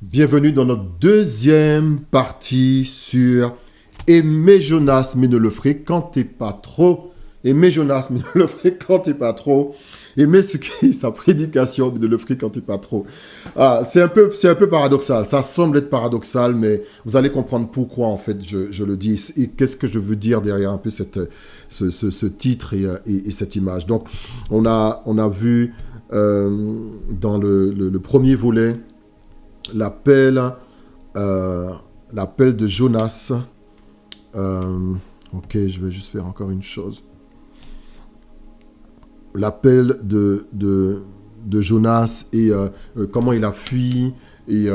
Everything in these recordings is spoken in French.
Bienvenue dans notre deuxième partie sur aimer Jonas mais ne le fréquentez pas trop. Aimer Jonas mais ne le fréquentez pas trop. Aimer ce qui est sa prédication mais ne le fréquentez pas trop. C'est un peu paradoxal. Ça semble être paradoxal, mais vous allez comprendre pourquoi en fait je le dis et qu'est-ce que je veux dire derrière un peu ce titre et cette image. Donc on a vu dans le premier volet l'appel de Jonas. Ok, je vais juste faire encore une chose. L'appel de Jonas et comment il a fui et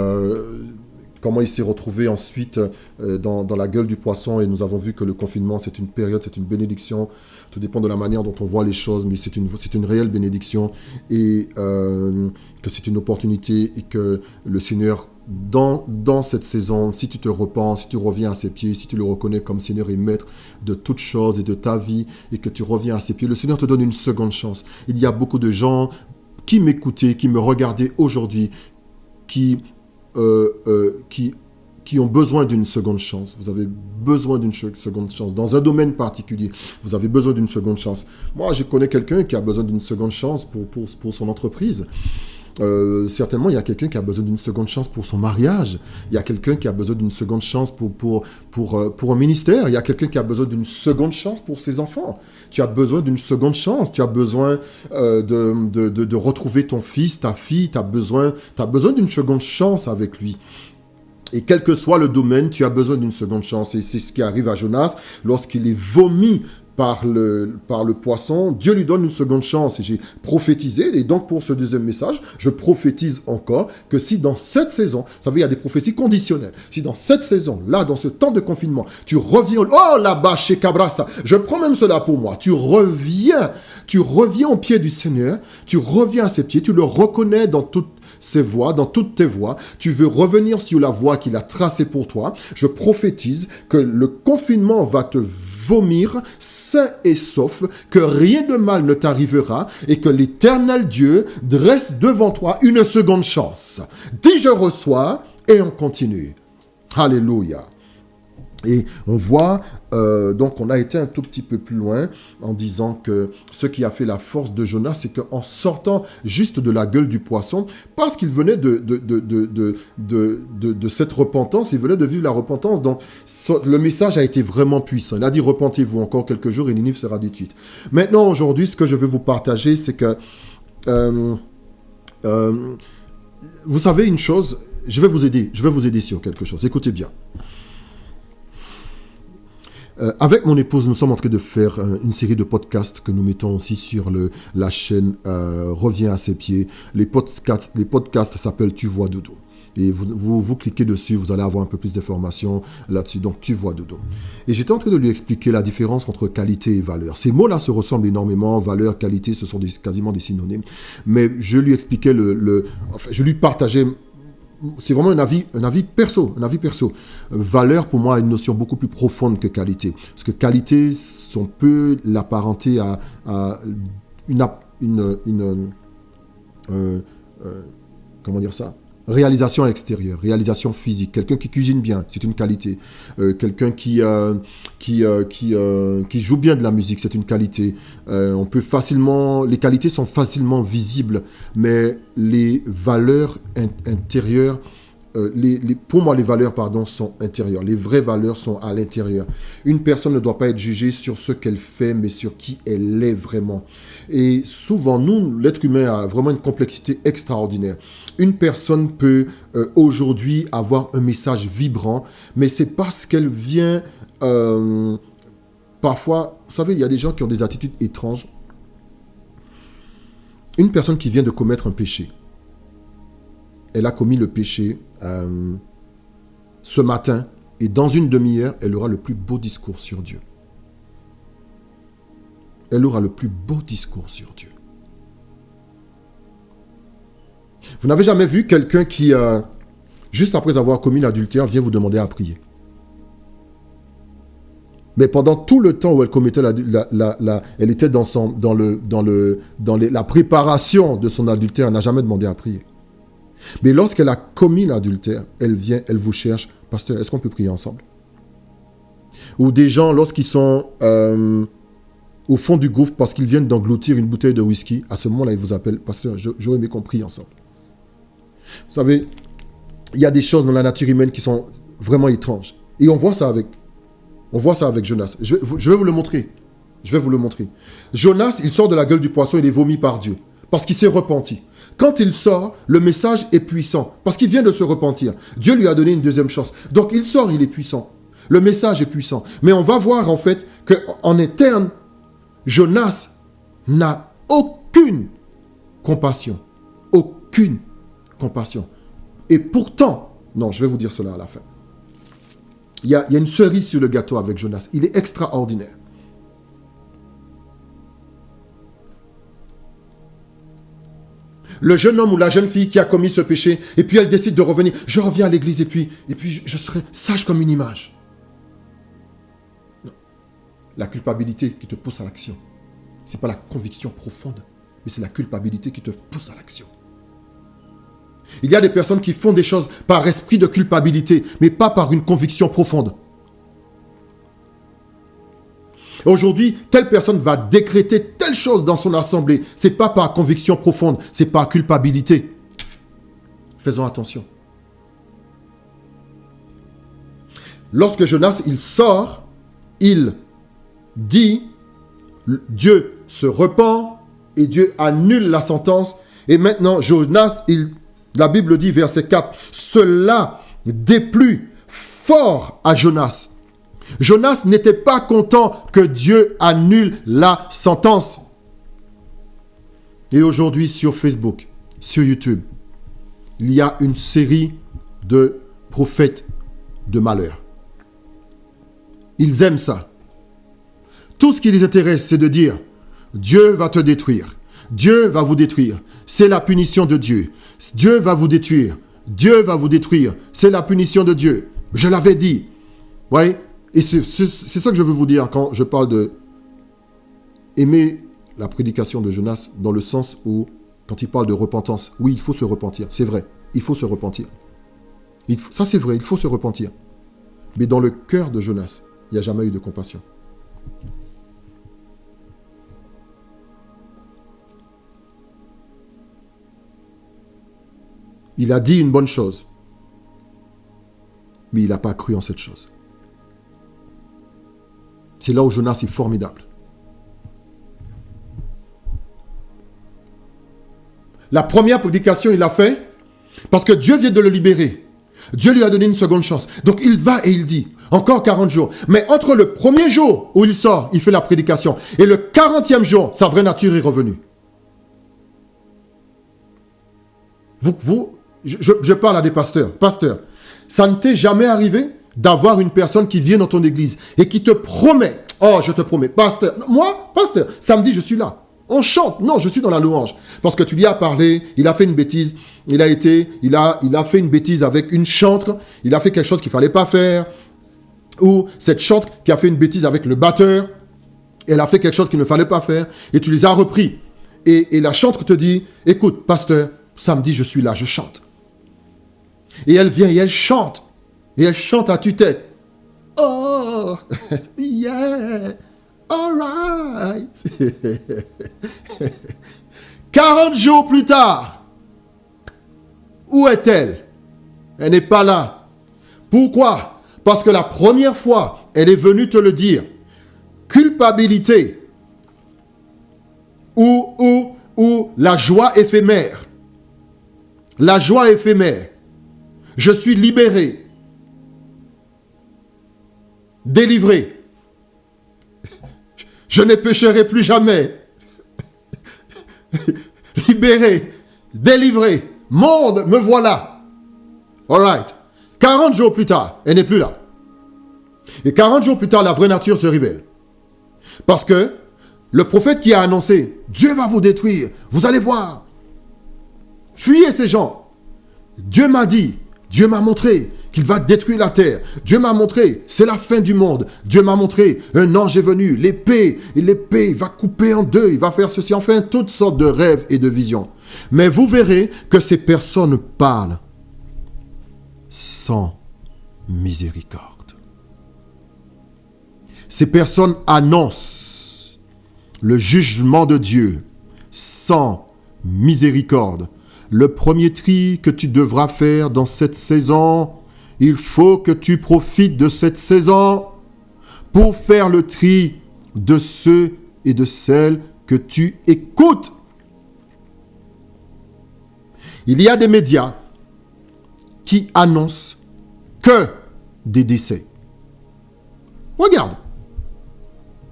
comment il s'est retrouvé ensuite dans la gueule du poisson. Et nous avons vu que le confinement, c'est une période, c'est une bénédiction. Tout dépend de la manière dont on voit les choses, mais c'est une réelle bénédiction. Et que c'est une opportunité et que le Seigneur, dans cette saison, si tu te repens, si tu reviens à ses pieds, si tu le reconnais comme Seigneur et Maître de toutes choses et de ta vie, et que tu reviens à ses pieds, le Seigneur te donne une seconde chance. Il y a beaucoup de gens qui m'écoutaient, qui me regardaient aujourd'hui, qui ont besoin d'une seconde chance. Vous avez besoin d'une seconde chance. Dans un domaine particulier, vous avez besoin d'une seconde chance. Moi, je connais quelqu'un qui a besoin d'une seconde chance pour son entreprise. Certainement, il y a quelqu'un qui a besoin d'une seconde chance pour son mariage. Il y a quelqu'un qui a besoin d'une seconde chance pour un ministère. Il y a quelqu'un qui a besoin d'une seconde chance pour ses enfants. Tu as besoin d'une seconde chance. Tu as besoin de retrouver ton fils, ta fille. Tu as besoin d'une seconde chance avec lui. Et quel que soit le domaine, tu as besoin d'une seconde chance. Et c'est ce qui arrive à Jonas lorsqu'il est vomi par le poisson. Dieu lui donne une seconde chance. Et j'ai prophétisé. Et donc, pour ce deuxième message, je prophétise encore que si dans cette saison, vous savez, il y a des prophéties conditionnelles. Si dans cette saison, là, dans ce temps de confinement, tu reviens, oh là-bas, chez Cabrassa, je prends même cela pour moi. Tu reviens au pied du Seigneur. Tu reviens à ses pieds. Tu le reconnais dans toutes ses voies, dans toutes tes voies. Tu veux revenir sur la voie qu'il a tracée pour toi. Je prophétise que le confinement va te vomir sain et sauf, que rien de mal ne t'arrivera et que l'Éternel Dieu dresse devant toi une seconde chance. Dis je reçois et on continue. Alléluia. Et on voit, donc on a été un tout petit peu plus loin en disant que ce qui a fait la force de Jonas, c'est qu'en sortant juste de la gueule du poisson, parce qu'il venait de cette repentance, il venait de vivre la repentance, donc le message a été vraiment puissant. Il a dit, repentez-vous encore quelques jours et Ninive sera détruite. Maintenant, aujourd'hui, ce que je veux vous partager, c'est que, vous savez une chose, je vais vous aider sur quelque chose. Écoutez bien. Avec mon épouse, nous sommes en train de faire une série de podcasts que nous mettons aussi sur la chaîne Reviens à ses pieds. Les podcasts s'appellent Tu vois Dodo. Et vous cliquez dessus, vous allez avoir un peu plus d'informations là-dessus. Donc, Tu vois Dodo. Et j'étais en train de lui expliquer la différence entre qualité et valeur. Ces mots-là se ressemblent énormément. Valeur, qualité, ce sont quasiment des synonymes. Mais je lui expliquais je lui partageais. C'est vraiment un avis perso. Valeur, pour moi, a une notion beaucoup plus profonde que qualité. Parce que qualité, on peut l'apparenter à comment dire ça ? Réalisation extérieure, réalisation physique. Quelqu'un qui cuisine bien, c'est une qualité. Quelqu'un qui joue bien de la musique, c'est une qualité. Les qualités sont facilement visibles, mais les valeurs intérieures, pour moi, les valeurs, sont intérieures. Les vraies valeurs sont à l'intérieur. Une personne ne doit pas être jugée sur ce qu'elle fait, mais sur qui elle est vraiment. Et souvent, l'être humain a vraiment une complexité extraordinaire. Une personne peut aujourd'hui avoir un message vibrant, mais c'est parce qu'elle vient... parfois, vous savez, il y a des gens qui ont des attitudes étranges. Une personne qui vient de commettre un péché, elle a commis le péché ce matin, et dans une demi-heure, elle aura le plus beau discours sur Dieu. Elle aura le plus beau discours sur Dieu. Vous n'avez jamais vu quelqu'un qui... juste après avoir commis l'adultère, vient vous demander à prier. Mais pendant tout le temps où elle commettait elle était dans la préparation de son adultère, elle n'a jamais demandé à prier. Mais lorsqu'elle a commis l'adultère, elle vient, elle vous cherche. Pasteur, est-ce qu'on peut prier ensemble? Ou des gens, lorsqu'ils sont au fond du gouffre parce qu'ils viennent d'engloutir une bouteille de whisky, à ce moment-là, ils vous appellent. Pasteur, j'aurais aimé qu'on prie ensemble. Vous savez, il y a des choses dans la nature humaine qui sont vraiment étranges. Et on voit ça avec Jonas. Je vais vous le montrer. Jonas, il sort de la gueule du poisson, il est vomi par Dieu. Parce qu'il s'est repenti. Quand il sort, le message est puissant. Parce qu'il vient de se repentir. Dieu lui a donné une deuxième chance. Donc il sort, il est puissant. Le message est puissant. Mais on va voir en fait qu'en interne, Jonas n'a aucune compassion. Aucune compassion. Et pourtant, non, je vais vous dire cela à la fin. Il y a une cerise sur le gâteau avec Jonas. Il est extraordinaire. Le jeune homme ou la jeune fille qui a commis ce péché, et puis elle décide de revenir. Je reviens à l'église et puis je serai sage comme une image. Non. La culpabilité qui te pousse à l'action. Ce n'est pas la conviction profonde, mais c'est la culpabilité qui te pousse à l'action. Il y a des personnes qui font des choses par esprit de culpabilité, mais pas par une conviction profonde. Aujourd'hui, telle personne va décréter telle chose dans son assemblée. Ce n'est pas par conviction profonde, c'est par culpabilité. Faisons attention. Lorsque Jonas, il sort, il dit, Dieu se repent et Dieu annule la sentence. Et maintenant, Jonas, la Bible dit, verset 4, cela déplut fort à Jonas. Jonas n'était pas content que Dieu annule la sentence. Et aujourd'hui, sur Facebook, sur YouTube, il y a une série de prophètes de malheur. Ils aiment ça. Tout ce qui les intéresse, c'est de dire, Dieu va te détruire. Dieu va vous détruire. C'est la punition de Dieu. Dieu va vous détruire. Dieu va vous détruire. C'est la punition de Dieu. Je l'avais dit. Ouais. Et c'est ça que je veux vous dire quand je parle de aimer la prédication de Jonas dans le sens où, quand il parle de repentance, oui, il faut se repentir. C'est vrai, il faut se repentir. Ça, c'est vrai, il faut se repentir. Mais dans le cœur de Jonas, il n'y a jamais eu de compassion. Il a dit une bonne chose, mais il n'a pas cru en cette chose. C'est là où Jonas est formidable. La première prédication, il l'a fait parce que Dieu vient de le libérer. Dieu lui a donné une seconde chance. Donc il va et il dit, encore 40 jours. Mais entre le premier jour où il sort, il fait la prédication, et le 40e jour, sa vraie nature est revenue. Je parle à des pasteurs. Pasteur, ça ne t'est jamais arrivé d'avoir une personne qui vient dans ton église et qui te promet, oh je te promets, pasteur, moi, pasteur, samedi je suis là, on chante, non je suis dans la louange, parce que tu lui as parlé, il a fait une bêtise, il a fait une bêtise avec une chantre, il a fait quelque chose qu'il ne fallait pas faire, ou cette chantre qui a fait une bêtise avec le batteur, elle a fait quelque chose qu'il ne fallait pas faire, et tu les as repris, et la chantre te dit, écoute pasteur, samedi je suis là, je chante, et elle vient et elle chante, et elle chante à tue-tête. Oh, yeah, all right. 40 jours plus tard, où est-elle? Elle n'est pas là. Pourquoi? Parce que la première fois, elle est venue te le dire. Culpabilité ou la joie éphémère. La joie éphémère. Je suis libéré. Délivré. Je ne pécherai plus jamais. Libéré. Délivré. Monde, me voilà. All right. 40 jours plus tard, elle n'est plus là. Et 40 jours plus tard, la vraie nature se révèle. Parce que le prophète qui a annoncé, Dieu va vous détruire, vous allez voir. Fuyez ces gens. Dieu Dieu m'a montré qu'il va détruire la terre. Dieu m'a montré, c'est la fin du monde. Dieu m'a montré, un ange est venu, l'épée va couper en deux, il va faire ceci, enfin, toutes sortes de rêves et de visions. Mais vous verrez que ces personnes parlent sans miséricorde. Ces personnes annoncent le jugement de Dieu sans miséricorde. Le premier tri que tu devras faire dans cette saison, il faut que tu profites de cette saison pour faire le tri de ceux et de celles que tu écoutes. Il y a des médias qui annoncent que des décès.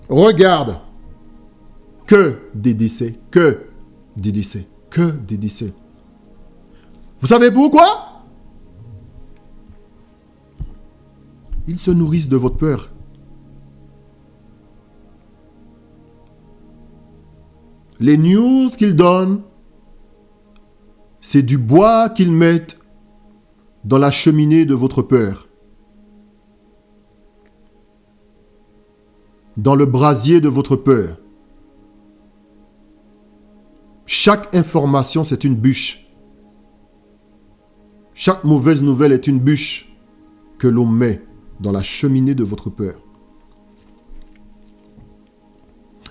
Regarde, que des décès, que des décès, que des décès. Vous savez pourquoi? Ils se nourrissent de votre peur. Les news qu'ils donnent, c'est du bois qu'ils mettent dans la cheminée de votre peur. Dans le brasier de votre peur. Chaque information, c'est une bûche. Chaque mauvaise nouvelle est une bûche que l'on met dans la cheminée de votre peur.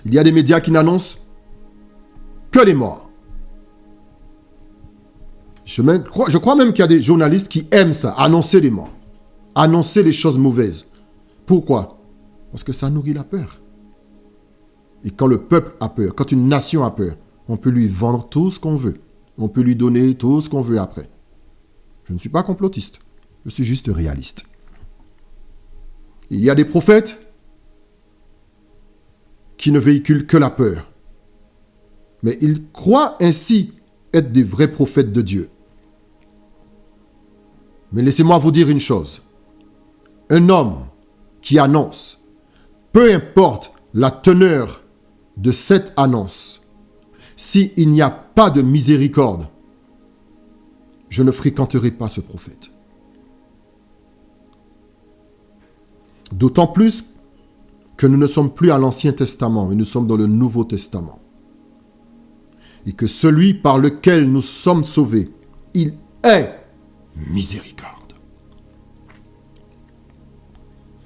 Il y a des médias qui n'annoncent que les morts. Je crois même qu'il y a des journalistes qui aiment ça, annoncer les morts, annoncer les choses mauvaises. Pourquoi? Parce que ça nourrit la peur. Et quand le peuple a peur, quand une nation a peur, on peut lui vendre tout ce qu'on veut. On peut lui donner tout ce qu'on veut après. Je ne suis pas complotiste. Je suis juste réaliste. Il y a des prophètes qui ne véhiculent que la peur. Mais ils croient ainsi être des vrais prophètes de Dieu. Mais laissez-moi vous dire une chose. Un homme qui annonce, peu importe la teneur de cette annonce, s'il n'y a pas de miséricorde, je ne fréquenterai pas ce prophète. D'autant plus que nous ne sommes plus à l'Ancien Testament, mais nous sommes dans le Nouveau Testament. Et que celui par lequel nous sommes sauvés, il est miséricorde.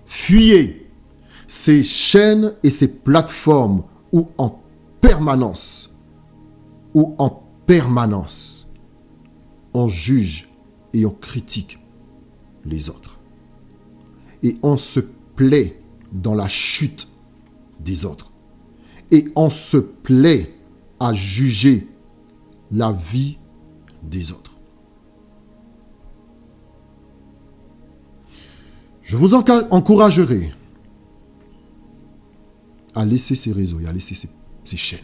Fuyez ces chaînes et ces plateformes où en permanence, on juge et on critique les autres. Et on se plaît dans la chute des autres. Et on se plaît à juger la vie des autres. Je vous encouragerai à laisser ces réseaux et à laisser ces chaînes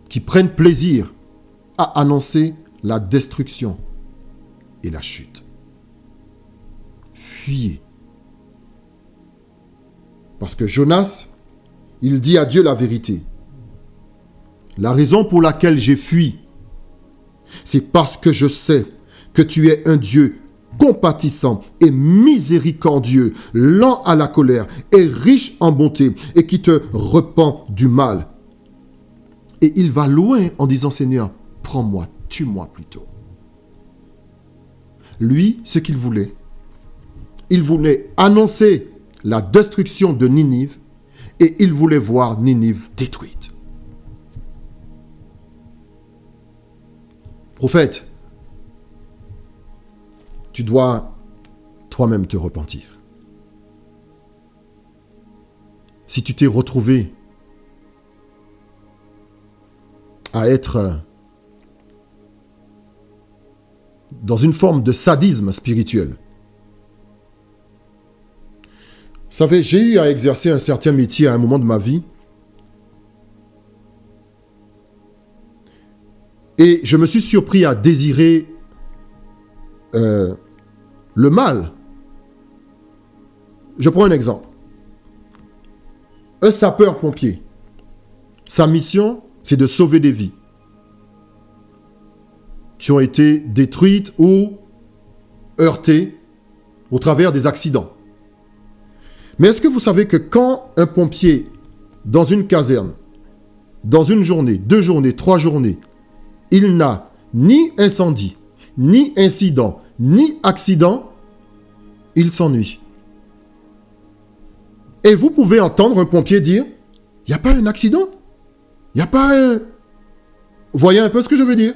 qui prennent plaisir à annoncer la destruction et la chute. Fuyez. Parce que Jonas, il dit à Dieu la vérité. La raison pour laquelle j'ai fui, c'est parce que je sais que tu es un Dieu compatissant et miséricordieux, lent à la colère et riche en bonté, et qui te repent du mal. Et il va loin en disant, Seigneur, prends-moi, tue-moi plutôt. Lui, ce qu'il voulait, il voulait annoncer la destruction de Ninive et il voulait voir Ninive détruite. Prophète, tu dois toi-même te repentir. Si tu t'es retrouvé à être dans une forme de sadisme spirituel. Vous savez, j'ai eu à exercer un certain métier à un moment de ma vie. Et je me suis surpris à désirer le mal. Je prends un exemple. Un sapeur-pompier. Sa mission, c'est de sauver des vies. qui ont été détruites ou heurtées au travers des accidents. Mais est-ce que vous savez que quand un pompier, dans une caserne, dans une journée, 2 journées, 3 journées, il n'a ni incendie, ni incident, ni accident, il s'ennuie. Et vous pouvez entendre un pompier dire, il n'y a pas un accident, il n'y a pas un... Vous voyez un peu ce que je veux dire?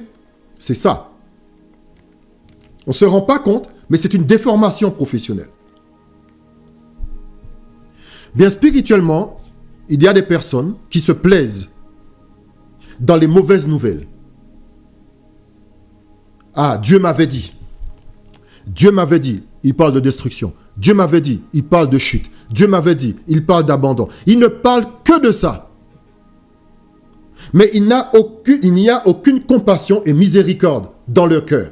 C'est ça. On ne se rend pas compte, mais c'est une déformation professionnelle. Bien spirituellement, il y a des personnes qui se plaisent dans les mauvaises nouvelles. Ah, Dieu m'avait dit. Dieu m'avait dit, il parle de destruction. Dieu m'avait dit, il parle de chute. Dieu m'avait dit, il parle d'abandon. Il ne parle que de ça. Mais il n'y a aucune compassion et miséricorde dans leur cœur.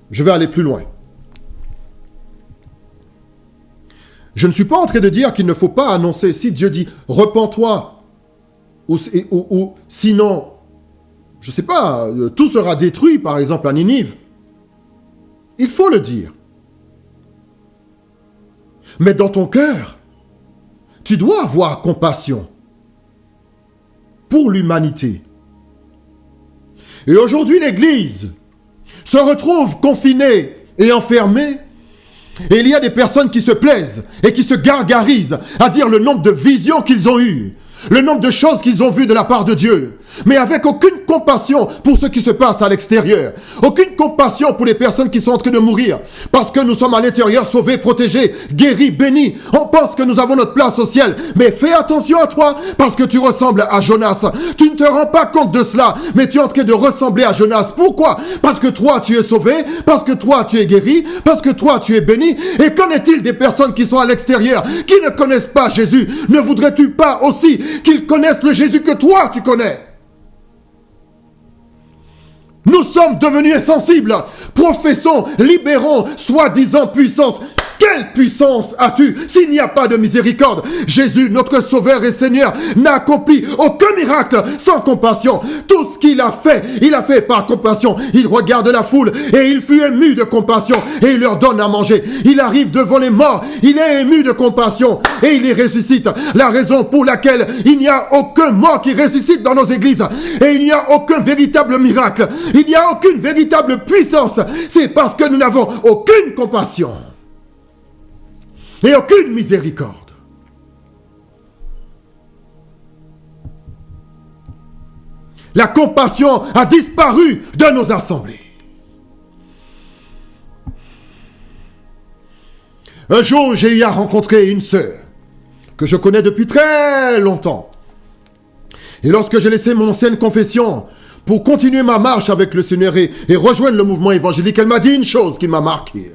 Je vais aller plus loin. Je ne suis pas en train de dire qu'il ne faut pas annoncer, si Dieu dit « repens-toi » ou sinon, je ne sais pas, tout sera détruit, par exemple à Ninive. Il faut le dire. Mais dans ton cœur, tu dois avoir compassion pour l'humanité. Et aujourd'hui, l'Église se retrouve confinée et enfermée. Et il y a des personnes qui se plaisent et qui se gargarisent à dire le nombre de visions qu'ils ont eues, le nombre de choses qu'ils ont vues de la part de Dieu, mais avec aucune compassion pour ce qui se passe à l'extérieur, aucune compassion pour les personnes qui sont en train de mourir, parce que nous sommes à l'intérieur sauvés, protégés, guéris, bénis. On pense que nous avons notre place au ciel, mais fais attention à toi, parce que tu ressembles à Jonas. Tu ne te rends pas compte de cela, mais tu es en train de ressembler à Jonas. Pourquoi? Parce que toi tu es sauvé, parce que toi tu es guéri, parce que toi tu es béni. Et qu'en est-il des personnes qui sont à l'extérieur, qui ne connaissent pas Jésus? Ne voudrais-tu pas aussi qu'ils connaissent le Jésus que toi tu connais? Nous sommes devenus insensibles. Professons, libérons, soi-disant puissance. Quelle puissance as-tu s'il n'y a pas de miséricorde? Jésus, notre Sauveur et Seigneur, n'a accompli aucun miracle sans compassion. Tout ce qu'il a fait par compassion. Il regarde la foule et il fut ému de compassion et il leur donne à manger. Il arrive devant les morts, il est ému de compassion et il les ressuscite. La raison pour laquelle il n'y a aucun mort qui ressuscite dans nos églises et il n'y a aucun véritable miracle, il n'y a aucune véritable puissance, c'est parce que nous n'avons aucune compassion et aucune miséricorde. La compassion a disparu de nos assemblées. Un jour, j'ai eu à rencontrer une sœur que je connais depuis très longtemps. Et lorsque j'ai laissé mon ancienne confession pour continuer ma marche avec le Seigneur et rejoindre le mouvement évangélique, elle m'a dit une chose qui m'a marqué.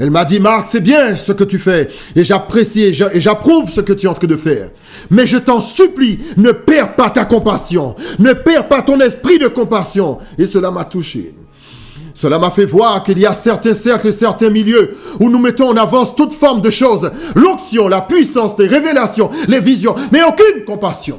Elle m'a dit, Marc, c'est bien ce que tu fais, et j'apprécie et j'approuve ce que tu es en train de faire. Mais je t'en supplie, ne perds pas ta compassion, ne perds pas ton esprit de compassion. Et cela m'a touché. Cela m'a fait voir qu'il y a certains cercles, certains milieux où nous mettons en avance toute forme de choses. L'onction, la puissance, les révélations, les visions, mais aucune compassion.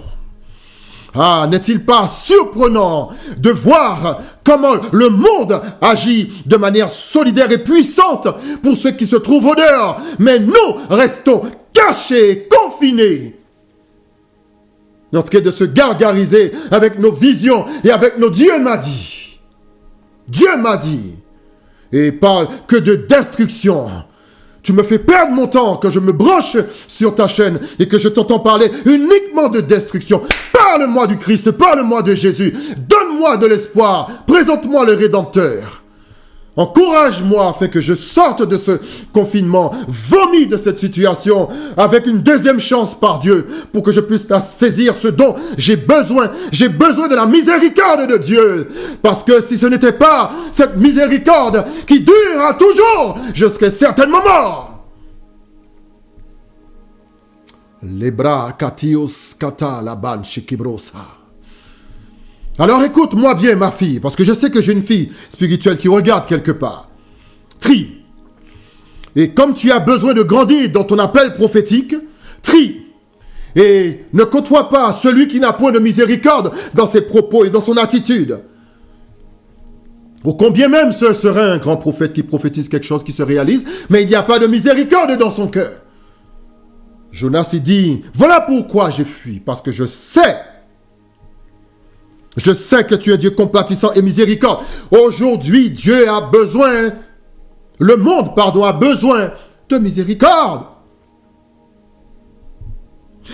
Ah, n'est-il pas surprenant de voir comment le monde agit de manière solidaire et puissante pour ceux qui se trouvent au dehors, mais nous restons cachés, confinés, en train de se gargariser avec nos visions et avec nos Dieu m'a dit. Dieu m'a dit. Et il parle que de destruction. Tu me fais perdre mon temps, que je me branche sur ta chaîne et que je t'entends parler uniquement de destruction. Parle-moi du Christ, parle-moi de Jésus. Donne-moi de l'espoir. Présente-moi le Rédempteur. Encourage-moi afin que je sorte de ce confinement, vomi de cette situation, avec une deuxième chance par Dieu, pour que je puisse la saisir ce dont j'ai besoin. J'ai besoin de la miséricorde de Dieu. Parce que si ce n'était pas cette miséricorde qui durera toujours, je serais certainement mort. Lebra katios kata laban shikibrosa. Alors écoute-moi bien, ma fille, parce que je sais que j'ai une fille spirituelle qui regarde quelque part. Trie. Et comme tu as besoin de grandir dans ton appel prophétique, trie. Et ne côtoie pas celui qui n'a point de miséricorde dans ses propos et dans son attitude. Ou combien même ce serait un grand prophète qui prophétise quelque chose qui se réalise, mais il n'y a pas de miséricorde dans son cœur. Jonas, il dit, voilà pourquoi je fuis, parce que je sais que tu es Dieu compatissant et miséricorde. Aujourd'hui, Dieu a besoin, le monde, pardon, a besoin de miséricorde.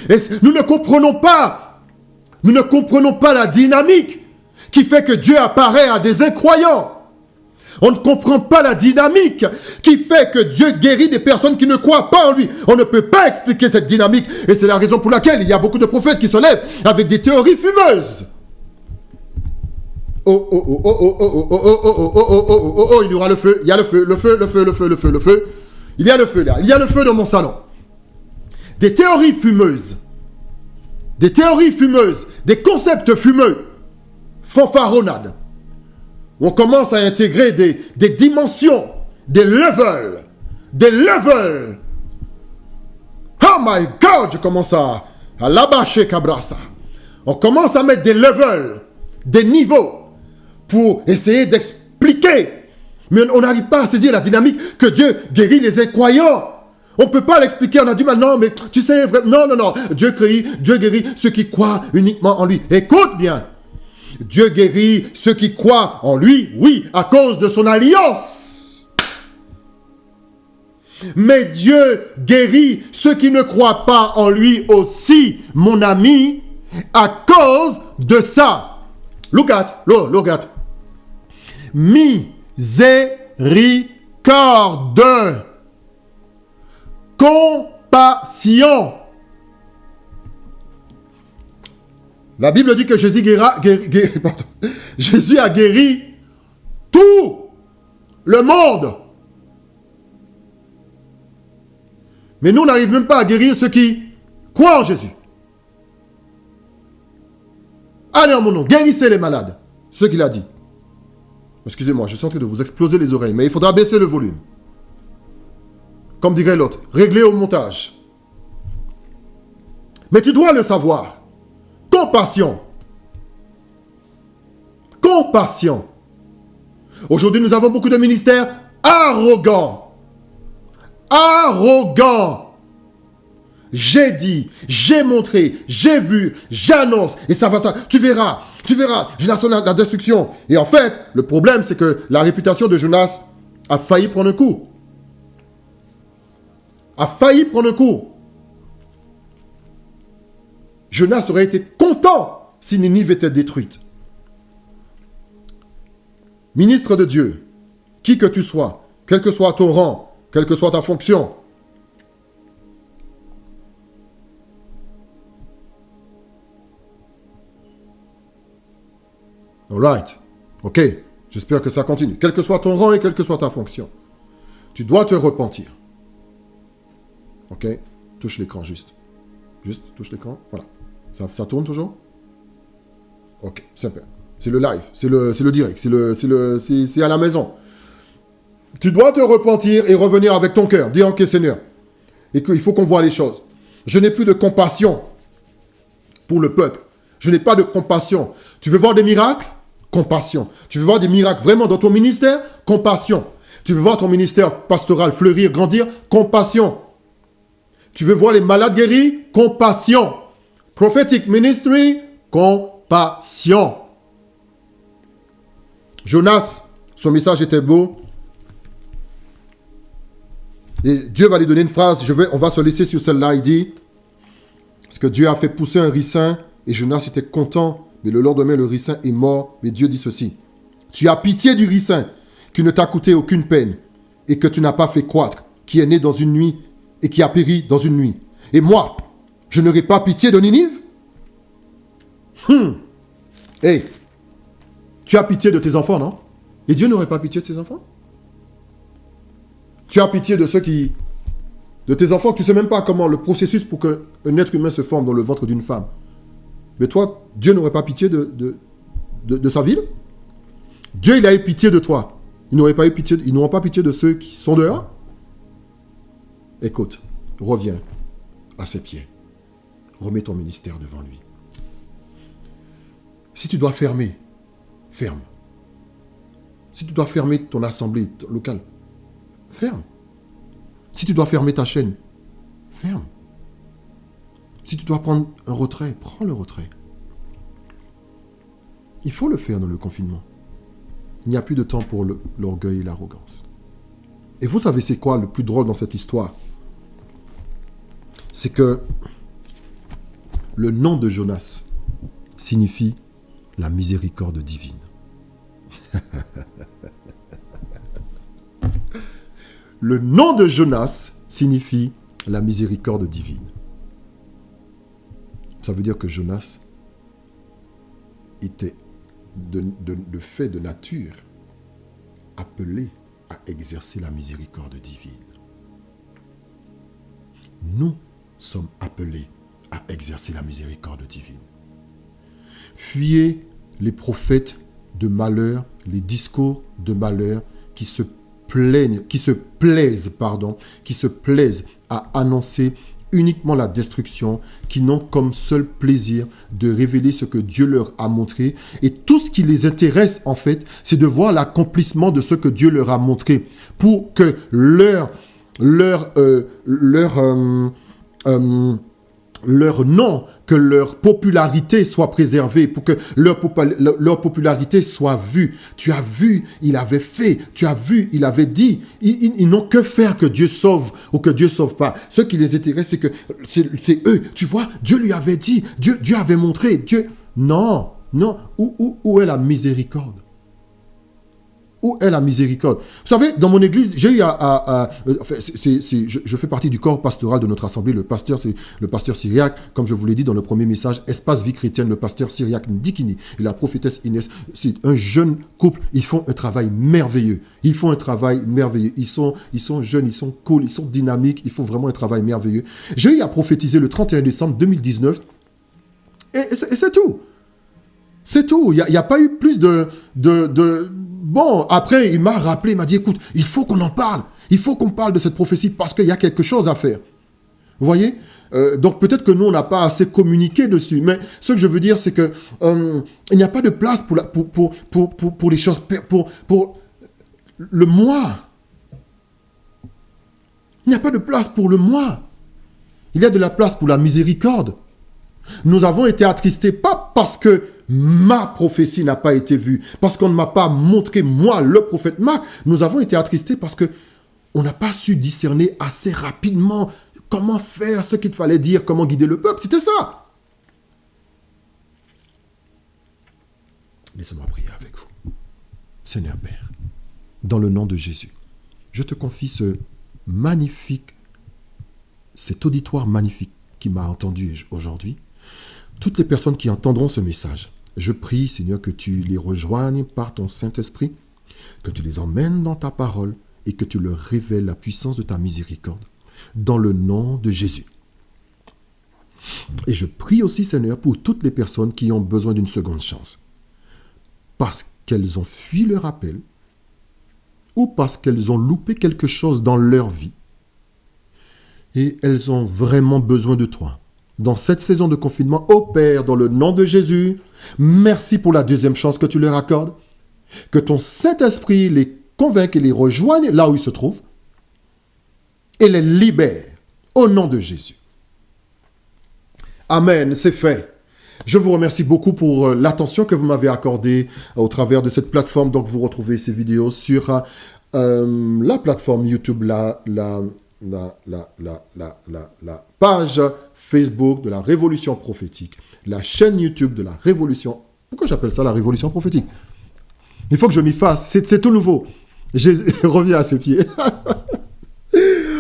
Et nous ne comprenons pas la dynamique qui fait que Dieu apparaît à des incroyants. On ne comprend pas la dynamique qui fait que Dieu guérit des personnes qui ne croient pas en lui. On ne peut pas expliquer cette dynamique. Et c'est la raison pour laquelle il y a beaucoup de prophètes qui se lèvent avec des théories fumeuses. Oh, oh, oh, oh, oh, oh, oh, oh, oh, oh, oh, oh, oh, oh, il y aura le feu, il y a le feu, le feu, le feu, le feu, le feu, le feu. Il y a le feu là, il y a le feu dans mon salon. Des théories fumeuses, des concepts fumeux, fanfaronnades. On commence à intégrer des dimensions, des levels. Oh my God, je commence à l'abâcher Cabrassa. On commence à mettre des levels, des niveaux, pour essayer d'expliquer. Mais on n'arrive pas à saisir la dynamique que Dieu guérit les incroyants. On ne peut pas l'expliquer, on a du mal. Non, mais tu sais, non. Dieu guérit ceux qui croient uniquement en lui. Écoute bien. Dieu guérit ceux qui croient en lui, oui, à cause de son alliance. Mais Dieu guérit ceux qui ne croient pas en lui aussi, mon ami, à cause de ça. Look at. Miséricorde. Compassion. La Bible dit que Jésus a guéri tout le monde. Mais nous, on n'arrive même pas à guérir ceux qui croient en Jésus. Allez en mon nom, guérissez les malades. Ce qu'il a dit. Excusez-moi, je suis en train de vous exploser les oreilles, mais il faudra baisser le volume. Comme dirait l'autre, régler au montage. Mais tu dois le savoir. Compassion. Aujourd'hui, nous avons beaucoup de ministères arrogants. J'ai dit, j'ai montré, j'ai vu, j'annonce, et ça va ça. Tu verras, génération de la destruction. Et en fait, le problème, c'est que la réputation de Jonas a failli prendre un coup. Jonas aurait été content si Ninive était détruite. Ministre de Dieu, qui que tu sois, quel que soit ton rang, quelle que soit ta fonction, alright, ok, j'espère que ça continue. Quel que soit ton rang et quelle que soit ta fonction, tu dois te repentir. Ok, touche l'écran juste. Touche l'écran, voilà. Ça tourne toujours? Ok, super. C'est le live, c'est le direct, c'est à la maison. Tu dois te repentir et revenir avec ton cœur. Dis ok Seigneur. Et qu'il faut qu'on voit les choses. Je n'ai plus de compassion pour le peuple. Je n'ai pas de compassion. Tu veux voir des miracles? Compassion. Tu veux voir des miracles vraiment dans ton ministère? Compassion. Tu veux voir ton ministère pastoral fleurir, grandir? Compassion. Tu veux voir les malades guéris? Compassion. Prophetic ministry? Compassion. Jonas, son message était beau. Et Dieu va lui donner une phrase. On va se laisser sur celle-là. Il dit, parce que Dieu a fait pousser un ricin et Jonas était content. Mais le lendemain, le ricin est mort. Mais Dieu dit ceci. Tu as pitié du ricin qui ne t'a coûté aucune peine et que tu n'as pas fait croître, qui est né dans une nuit et qui a péri dans une nuit. Et moi, je n'aurai pas pitié de Ninive? Hey, tu as pitié de tes enfants, non? Et Dieu n'aurait pas pitié de ses enfants? Tu as pitié de ceux qui... de tes enfants, tu ne sais même pas comment le processus pour qu'un être humain se forme dans le ventre d'une femme. Mais toi, Dieu n'aurait pas pitié de sa ville? Dieu, il a eu pitié de toi. Ils n'auront pas pitié de ceux qui sont dehors? Écoute, reviens à ses pieds. Remets ton ministère devant lui. Si tu dois fermer, ferme. Si tu dois fermer ton assemblée locale, ferme. Si tu dois fermer ta chaîne, ferme. Si tu dois prendre un retrait, prends le retrait. Il faut le faire dans le confinement. Il n'y a plus de temps pour l'orgueil et l'arrogance. Et vous savez c'est quoi le plus drôle dans cette histoire? C'est que le nom de Jonas signifie la miséricorde divine. Le nom de Jonas signifie la miséricorde divine. Ça veut dire que Jonas était de fait de nature appelé à exercer la miséricorde divine. Nous sommes appelés à exercer la miséricorde divine. Fuyez les prophètes de malheur, les discours de malheur qui se plaisent à annoncer uniquement la destruction, qui n'ont comme seul plaisir de révéler ce que Dieu leur a montré. Et tout ce qui les intéresse, en fait, c'est de voir l'accomplissement de ce que Dieu leur a montré pour que leur nom, que leur popularité soit préservée, pour que leur popularité soit vue. Tu as vu, il avait fait. Tu as vu, il avait dit. Ils n'ont que faire que Dieu sauve ou que Dieu sauve pas. Ce qui les intéresse, c'est que c'est eux. Tu vois, Dieu lui avait dit, Dieu avait montré. Non. Où est la miséricorde? Où est la miséricorde? Vous savez, dans mon église, j'ai eu je fais partie du corps pastoral de notre assemblée. Le pasteur, c'est le pasteur Syriac. Comme je vous l'ai dit dans le premier message, Espace Vie Chrétienne, le pasteur Syriac Ndikini et la prophétesse Inès, c'est un jeune couple. Ils font un travail merveilleux. Ils sont jeunes, ils sont cool, ils sont dynamiques. Ils font vraiment un travail merveilleux. J'ai eu à prophétiser le 31 décembre 2019. Et c'est tout. C'est tout. Il n'y a pas eu plus de... Bon, après, il m'a rappelé, il m'a dit, écoute, il faut qu'on en parle. Il faut qu'on parle de cette prophétie parce qu'il y a quelque chose à faire. Vous voyez? Donc peut-être que nous, on n'a pas assez communiqué dessus. Mais ce que je veux dire, c'est que il n'y a pas de place pour les choses, pour le moi. Il n'y a pas de place pour le moi. Il y a de la place pour la miséricorde. Nous avons été attristés, pas parce que ma prophétie n'a pas été vue, parce qu'on ne m'a pas montré, moi, le prophète Marc. Nous avons été attristés parce qu'on n'a pas su discerner assez rapidement comment faire ce qu'il fallait dire, comment guider le peuple. C'était ça. Laissez-moi prier avec vous. Seigneur Père, dans le nom de Jésus, je te confie cet auditoire magnifique qui m'a entendu aujourd'hui. Toutes les personnes qui entendront ce message, je prie, Seigneur, que tu les rejoignes par ton Saint-Esprit, que tu les emmènes dans ta parole et que tu leur révèles la puissance de ta miséricorde, dans le nom de Jésus. Et je prie aussi, Seigneur, pour toutes les personnes qui ont besoin d'une seconde chance, parce qu'elles ont fui leur appel ou parce qu'elles ont loupé quelque chose dans leur vie et elles ont vraiment besoin de toi. Dans cette saison de confinement, ô Père, dans le nom de Jésus, merci pour la deuxième chance que tu leur accordes. Que ton Saint-Esprit les convainque et les rejoigne là où ils se trouvent et les libère au nom de Jésus. Amen, c'est fait. Je vous remercie beaucoup pour l'attention que vous m'avez accordée au travers de cette plateforme. Donc, vous retrouvez ces vidéos sur la plateforme YouTube, la page Facebook de la Révolution prophétique, la chaîne YouTube de la Révolution. Pourquoi j'appelle ça la Révolution prophétique? Il faut que je m'y fasse. C'est tout nouveau. Reviens à ses pieds.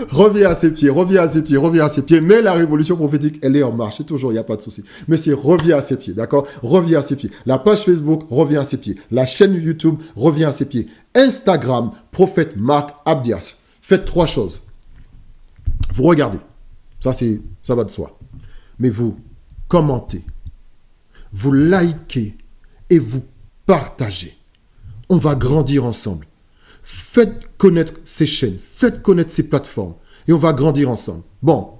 Reviens à ses pieds. Mais la Révolution prophétique, elle est en marche. Toujours, il n'y a pas de souci. Mais c'est reviens à ses pieds, d'accord? Reviens à ses pieds. La page Facebook, reviens à ses pieds. La chaîne YouTube, reviens à ses pieds. Instagram, prophète Marc Abdias. Faites 3 choses. Vous regardez. Ça va de soi. Mais vous commentez, vous likez et vous partagez. On va grandir ensemble. Faites connaître ces chaînes, faites connaître ces plateformes et on va grandir ensemble. Bon,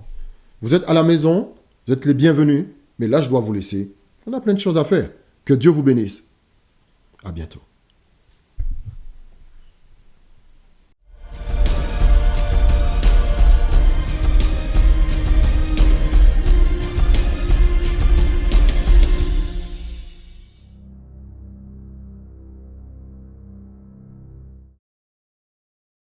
vous êtes à la maison, vous êtes les bienvenus, mais là je dois vous laisser. On a plein de choses à faire. Que Dieu vous bénisse. À bientôt.